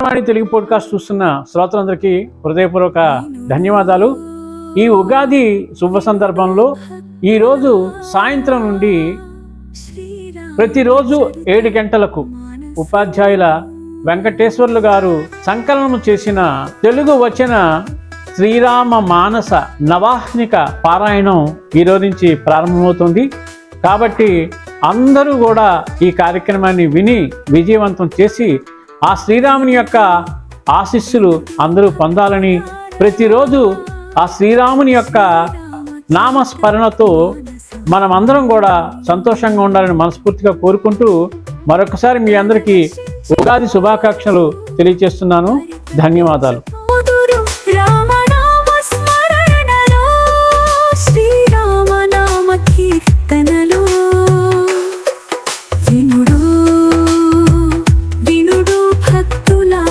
Gnanavani Telugu podcast చూస్తున్న శ్రోతలందరికీ హృదయపూర్వక ధన్యవాదాలు. ఈ ఉగాది శుభ సందర్భంలో ఈరోజు సాయంత్రం నుండి ప్రతిరోజు 7 గంటలకు ఉపాధ్యాయుల వెంకటేశ్వర్లు గారు సంకలనం చేసిన తెలుగు వచన శ్రీరామ మానస నవాహ్నిక పారాయణం ఈరోజు నుంచి ప్రారంభమవుతుంది. కాబట్టి అందరూ కూడా ఈ కార్యక్రమాన్ని విని విజయవంతం చేసి ఆ శ్రీరాముని యొక్క ఆశీస్సులు అందరూ పొందాలని, ప్రతిరోజు ఆ శ్రీరాముని యొక్క నామస్మరణతో మనమందరం కూడా సంతోషంగా ఉండాలని మనస్ఫూర్తిగా కోరుకుంటూ మరొకసారి మీ అందరికీ ఉగాది శుభాకాంక్షలు తెలియజేస్తున్నాను. ధన్యవాదాలు. వినుడు భక్తులా